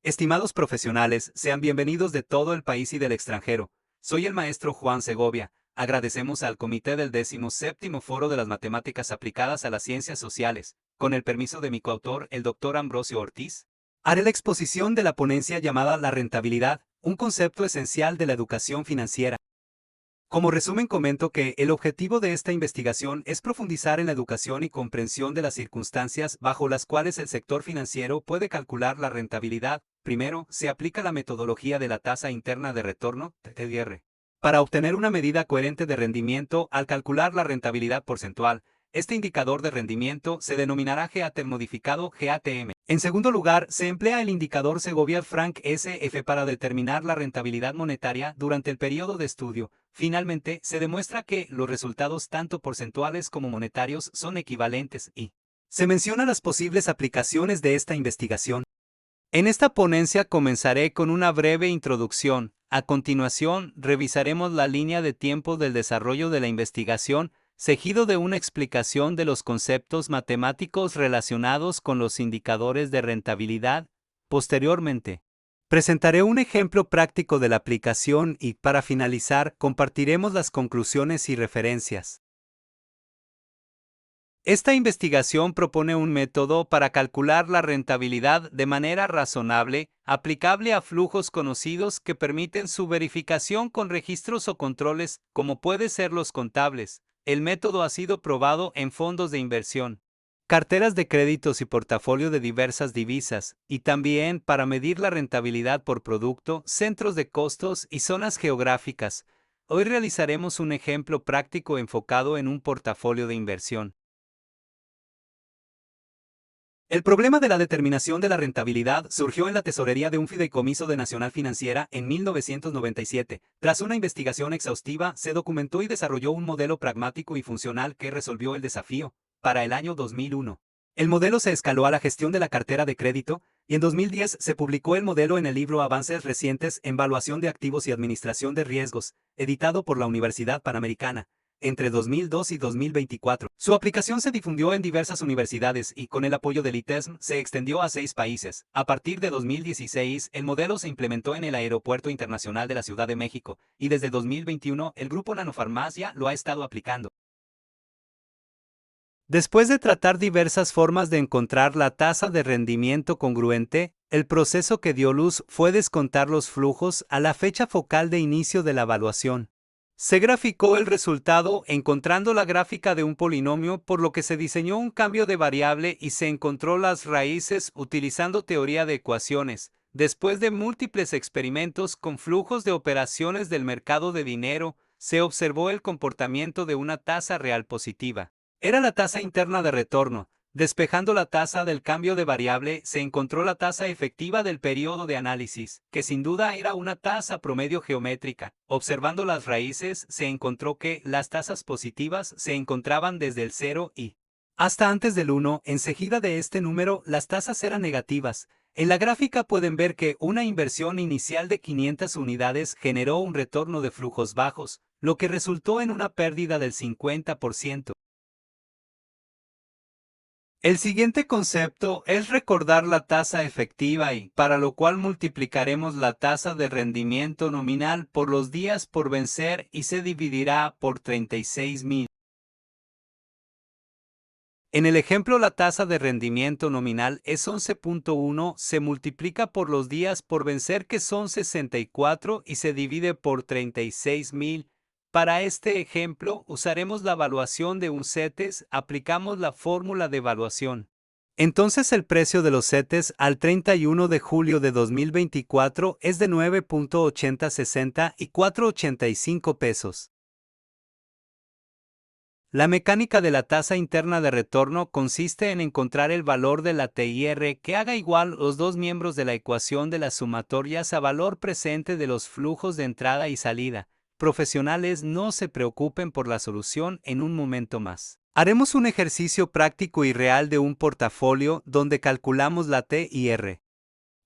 Estimados profesionales, sean bienvenidos de todo el país y del extranjero. Soy el maestro Juan Segovia. Agradecemos al comité del 17º Foro de las Matemáticas Aplicadas a las Ciencias Sociales, con el permiso de mi coautor, el Dr. Ambrosio Ortiz. Haré la exposición de la ponencia llamada La rentabilidad, un concepto esencial de la educación financiera. Como resumen comento que el objetivo de esta investigación es profundizar en la educación y comprensión de las circunstancias bajo las cuales el sector financiero puede calcular la rentabilidad. Primero, se aplica la metodología de la tasa interna de retorno, TIR, para obtener una medida coherente de rendimiento al calcular la rentabilidad porcentual. Este indicador de rendimiento se denominará GAT modificado GATM. En segundo lugar, se emplea el indicador Segovia-Frank SF para determinar la rentabilidad monetaria durante el periodo de estudio. Finalmente, se demuestra que los resultados tanto porcentuales como monetarios son equivalentes y se mencionan las posibles aplicaciones de esta investigación. En esta ponencia comenzaré con una breve introducción. A continuación, revisaremos la línea de tiempo del desarrollo de la investigación, seguido de una explicación de los conceptos matemáticos relacionados con los indicadores de rentabilidad. Posteriormente, presentaré un ejemplo práctico de la aplicación y, para finalizar, compartiremos las conclusiones y referencias. Esta investigación propone un método para calcular la rentabilidad de manera razonable, aplicable a flujos conocidos que permiten su verificación con registros o controles, como pueden ser los contables. El método ha sido probado en fondos de inversión, carteras de créditos y portafolio de diversas divisas, y también para medir la rentabilidad por producto, centros de costos y zonas geográficas. Hoy realizaremos un ejemplo práctico enfocado en un portafolio de inversión. El problema de la determinación de la rentabilidad surgió en la tesorería de un fideicomiso de Nacional Financiera en 1997. Tras una investigación exhaustiva, se documentó y desarrolló un modelo pragmático y funcional que resolvió el desafío. Para el año 2001, el modelo se escaló a la gestión de la cartera de crédito, y en 2010 se publicó el modelo en el libro Avances recientes en Valuación de Activos y Administración de Riesgos, editado por la Universidad Panamericana entre 2002 y 2024. Su aplicación se difundió en diversas universidades y, con el apoyo del ITESM, se extendió a 6 países. A partir de 2016, el modelo se implementó en el Aeropuerto Internacional de la Ciudad de México, y desde 2021, el grupo Nanofarmacia lo ha estado aplicando. Después de tratar diversas formas de encontrar la tasa de rendimiento congruente, el proceso que dio luz fue descontar los flujos a la fecha focal de inicio de la evaluación. Se graficó el resultado encontrando la gráfica de un polinomio, por lo que se diseñó un cambio de variable y se encontró las raíces utilizando teoría de ecuaciones. Después de múltiples experimentos con flujos de operaciones del mercado de dinero, se observó el comportamiento de una tasa real positiva. Era la tasa interna de retorno. Despejando la tasa del cambio de variable, se encontró la tasa efectiva del periodo de análisis, que sin duda era una tasa promedio geométrica. Observando las raíces, se encontró que las tasas positivas se encontraban desde el 0 y hasta antes del 1. Enseguida de este número, las tasas eran negativas. En la gráfica pueden ver que una inversión inicial de 500 unidades generó un retorno de flujos bajos, lo que resultó en una pérdida del 50%. El siguiente concepto es recordar la tasa efectiva y, para lo cual multiplicaremos la tasa de rendimiento nominal por los días por vencer y se dividirá por 36.000. En el ejemplo la tasa de rendimiento nominal es 11.1, se multiplica por los días por vencer que son 64 y se divide por 36.000. Para este ejemplo, usaremos la evaluación de un CETES, aplicamos la fórmula de evaluación. Entonces el precio de los CETES al 31 de julio de 2024 es de 9.8060 y 4.85 pesos. La mecánica de la tasa interna de retorno consiste en encontrar el valor de la TIR que haga igual los dos miembros de la ecuación de las sumatorias a valor presente de los flujos de entrada y salida. Profesionales, no se preocupen por la solución en un momento más. Haremos un ejercicio práctico y real de un portafolio donde calculamos la TIR.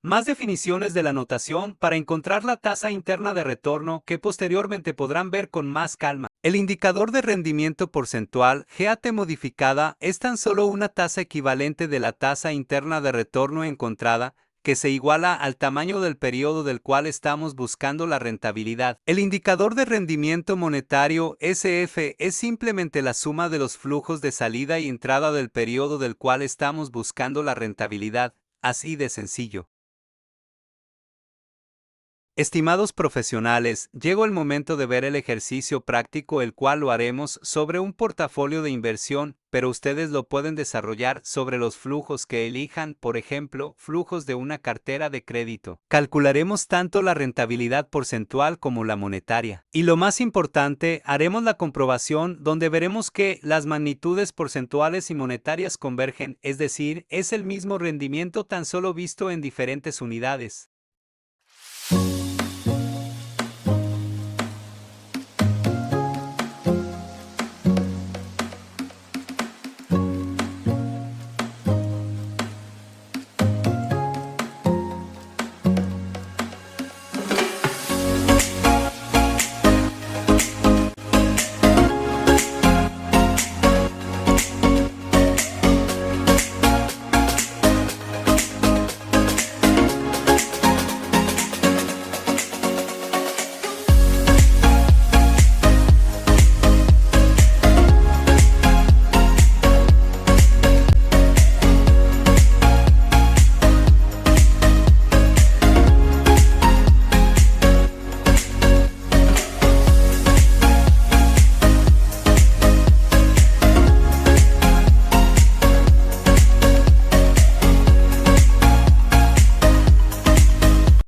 Más definiciones de la notación para encontrar la tasa interna de retorno que posteriormente podrán ver con más calma. El indicador de rendimiento porcentual GAT modificada es tan solo una tasa equivalente de la tasa interna de retorno encontrada, que se iguala al tamaño del periodo del cual estamos buscando la rentabilidad. El indicador de rendimiento monetario SF es simplemente la suma de los flujos de salida y entrada del periodo del cual estamos buscando la rentabilidad, así de sencillo. Estimados profesionales, llegó el momento de ver el ejercicio práctico el cual lo haremos sobre un portafolio de inversión, pero ustedes lo pueden desarrollar sobre los flujos que elijan, por ejemplo, flujos de una cartera de crédito. Calcularemos tanto la rentabilidad porcentual como la monetaria. Y lo más importante, haremos la comprobación donde veremos que las magnitudes porcentuales y monetarias convergen, es decir, es el mismo rendimiento tan solo visto en diferentes unidades.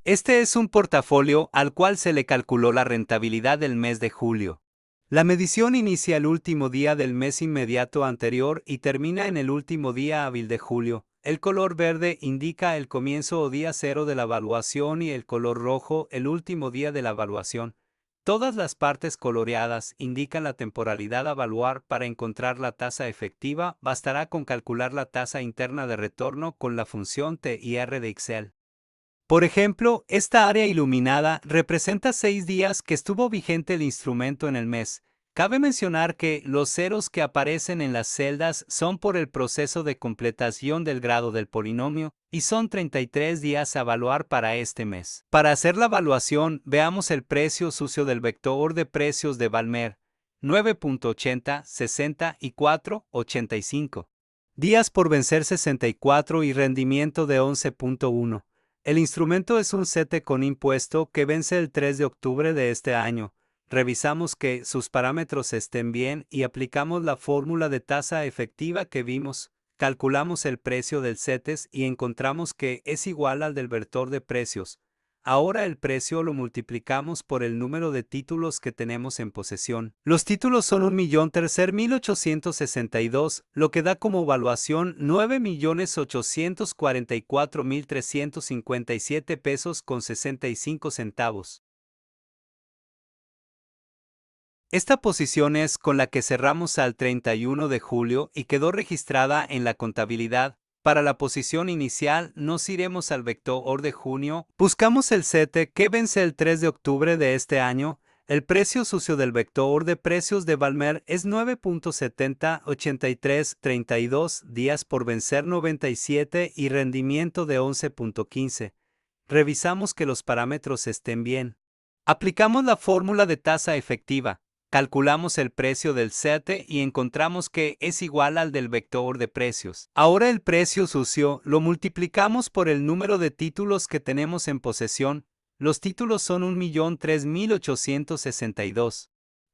Este es un portafolio al cual se le calculó la rentabilidad del mes de julio. La medición inicia el último día del mes inmediato anterior y termina en el último día hábil de julio. El color verde indica el comienzo o día cero de la evaluación y el color rojo el último día de la evaluación. Todas las partes coloreadas indican la temporalidad a evaluar. Para encontrar la tasa efectiva, bastará con calcular la tasa interna de retorno con la función TIR de Excel. Por ejemplo, esta área iluminada representa 6 días que estuvo vigente el instrumento en el mes. Cabe mencionar que los ceros que aparecen en las celdas son por el proceso de completación del grado del polinomio y son 33 días a evaluar para este mes. Para hacer la evaluación, veamos el precio sucio del vector de precios de Valmer, 9.80, 64, 85. Días por vencer 64 y rendimiento de 11.1. El instrumento es un CETE con impuesto que vence el 3 de octubre de este año. Revisamos que sus parámetros estén bien y aplicamos la fórmula de tasa efectiva que vimos. Calculamos el precio del CETES y encontramos que es igual al del vector de precios. Ahora el precio lo multiplicamos por el número de títulos que tenemos en posesión. Los títulos son 1.003.862, lo que da como evaluación 9.844.357 pesos con 65 centavos. Esta posición es con la que cerramos al 31 de julio y quedó registrada en la contabilidad. Para la posición inicial nos iremos al vector de junio. Buscamos el CETE que vence el 3 de octubre de este año. El precio sucio del vector de precios de Valmer es 9.70, 83, 32 días por vencer 97 y rendimiento de 11.15. Revisamos que los parámetros estén bien. Aplicamos la fórmula de tasa efectiva. Calculamos el precio del CETE y encontramos que es igual al del vector de precios. Ahora el precio sucio lo multiplicamos por el número de títulos que tenemos en posesión. Los títulos son 1.003.862,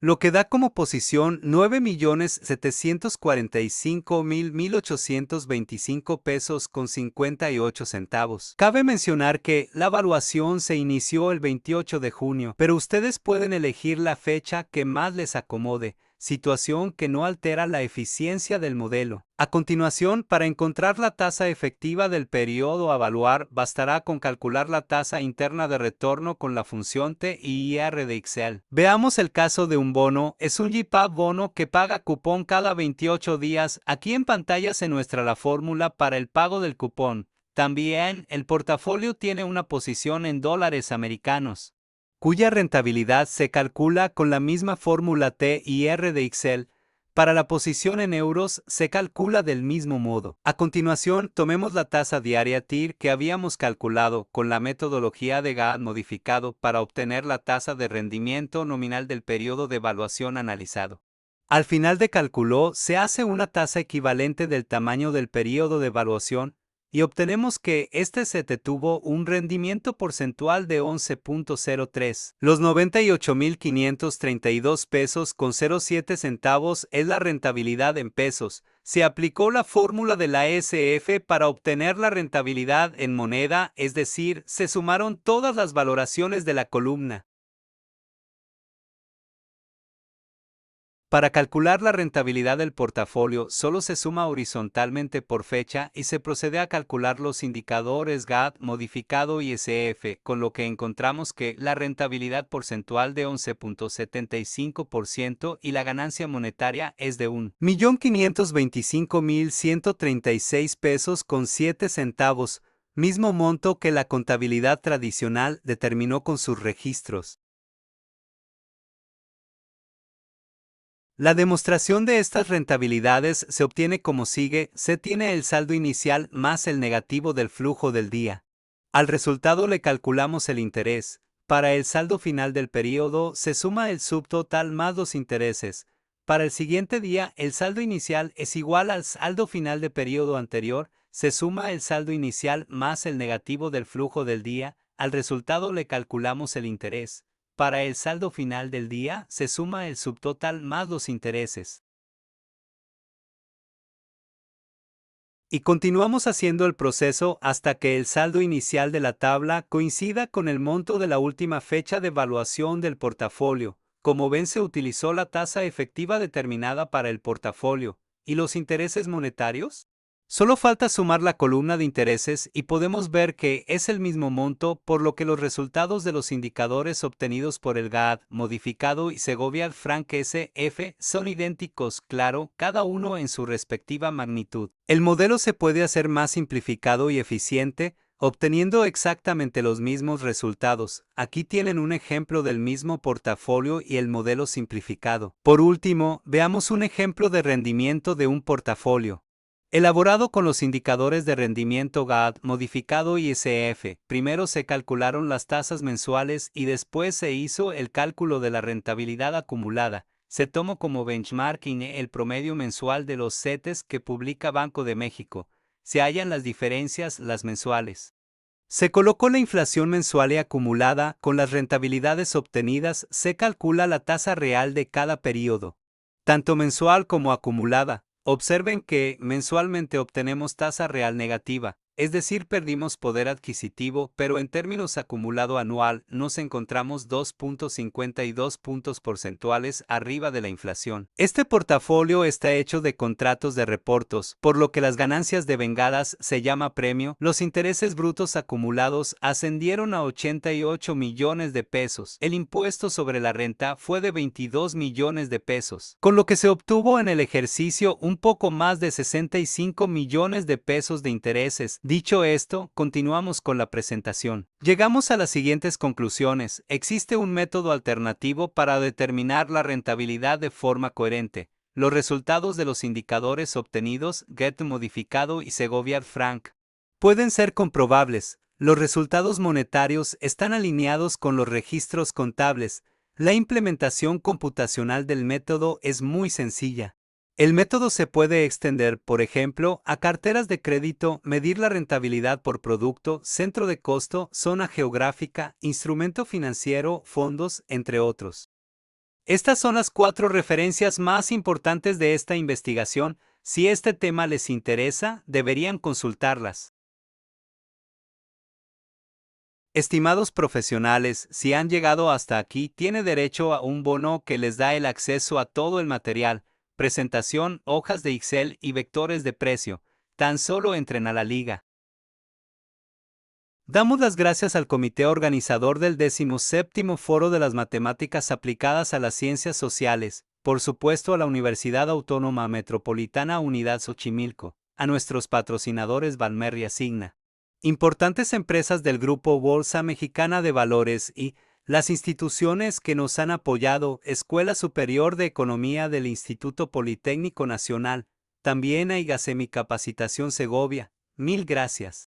lo que da como posición 9.745.825 pesos con 58 centavos. Cabe mencionar que la evaluación se inició el 28 de junio, pero ustedes pueden elegir la fecha que más les acomode, situación que no altera la eficiencia del modelo. A continuación, para encontrar la tasa efectiva del periodo a evaluar, bastará con calcular la tasa interna de retorno con la función TIR de Excel. Veamos el caso de un bono. Es un JPAP bono que paga cupón cada 28 días. Aquí en pantalla se muestra la fórmula para el pago del cupón. También, el portafolio tiene una posición en dólares americanos, cuya rentabilidad se calcula con la misma fórmula TIR de Excel. Para la posición en euros, se calcula del mismo modo. A continuación, tomemos la tasa diaria TIR que habíamos calculado con la metodología de GAD modificado para obtener la tasa de rendimiento nominal del periodo de evaluación analizado. Al final de cálculo, se hace una tasa equivalente del tamaño del periodo de evaluación y obtenemos que este CETE tuvo un rendimiento porcentual de 11.03. Los 98.532 pesos con 07 centavos es la rentabilidad en pesos. Se aplicó la fórmula de la SF para obtener la rentabilidad en moneda, es decir, se sumaron todas las valoraciones de la columna. Para calcular la rentabilidad del portafolio, solo se suma horizontalmente por fecha y se procede a calcular los indicadores GAD modificado y SF, con lo que encontramos que la rentabilidad porcentual de 11.75% y la ganancia monetaria es de 1.525.136 pesos con 7 centavos, mismo monto que la contabilidad tradicional determinó con sus registros. La demostración de estas rentabilidades se obtiene como sigue: se tiene el saldo inicial más el negativo del flujo del día. Al resultado le calculamos el interés. Para el saldo final del periodo se suma el subtotal más los intereses. Para el siguiente día el saldo inicial es igual al saldo final del periodo anterior, se suma el saldo inicial más el negativo del flujo del día, al resultado le calculamos el interés. Para el saldo final del día, se suma el subtotal más los intereses. Y continuamos haciendo el proceso hasta que el saldo inicial de la tabla coincida con el monto de la última fecha de evaluación del portafolio. Como ven, se utilizó la tasa efectiva determinada para el portafolio. ¿Y los intereses monetarios? Solo falta sumar la columna de intereses y podemos ver que es el mismo monto, por lo que los resultados de los indicadores obtenidos por el GAD modificado y Segovia-Frank SF son idénticos, claro, cada uno en su respectiva magnitud. El modelo se puede hacer más simplificado y eficiente, obteniendo exactamente los mismos resultados. Aquí tienen un ejemplo del mismo portafolio y el modelo simplificado. Por último, veamos un ejemplo de rendimiento de un portafolio. Elaborado con los indicadores de rendimiento GAD modificado y SF, primero se calcularon las tasas mensuales y después se hizo el cálculo de la rentabilidad acumulada. Se tomó como benchmarking el promedio mensual de los CETES que publica Banco de México. Se hallan las diferencias, las mensuales. Se colocó la inflación mensual y acumulada con las rentabilidades obtenidas, se calcula la tasa real de cada periodo, tanto mensual como acumulada. Observen que mensualmente obtenemos tasa real negativa, es decir, perdimos poder adquisitivo, pero en términos acumulado anual nos encontramos 2.52 puntos porcentuales arriba de la inflación. Este portafolio está hecho de contratos de reportos, por lo que las ganancias devengadas se llama premio. Los intereses brutos acumulados ascendieron a 88 millones de pesos. El impuesto sobre la renta fue de 22 millones de pesos, con lo que se obtuvo en el ejercicio un poco más de 65 millones de pesos de intereses. Dicho esto, continuamos con la presentación. Llegamos a las siguientes conclusiones. Existe un método alternativo para determinar la rentabilidad de forma coherente. Los resultados de los indicadores obtenidos, GET modificado y Segovia-Frank, pueden ser comprobables. Los resultados monetarios están alineados con los registros contables. La implementación computacional del método es muy sencilla. El método se puede extender, por ejemplo, a carteras de crédito, medir la rentabilidad por producto, centro de costo, zona geográfica, instrumento financiero, fondos, entre otros. Estas son las 4 referencias más importantes de esta investigación. Si este tema les interesa, deberían consultarlas. Estimados profesionales, si han llegado hasta aquí, tiene derecho a un bono que les da el acceso a todo el material, presentación, hojas de Excel y vectores de precio. Tan solo entren a la liga. Damos las gracias al comité organizador del 17º Foro de las Matemáticas Aplicadas a las Ciencias Sociales, por supuesto a la Universidad Autónoma Metropolitana Unidad Xochimilco, a nuestros patrocinadores Valmer y Asigna, importantes empresas del Grupo Bolsa Mexicana de Valores y Las instituciones que nos han apoyado, Escuela Superior de Economía del Instituto Politécnico Nacional, también hay Gacemi Capacitación Segovia, mil gracias.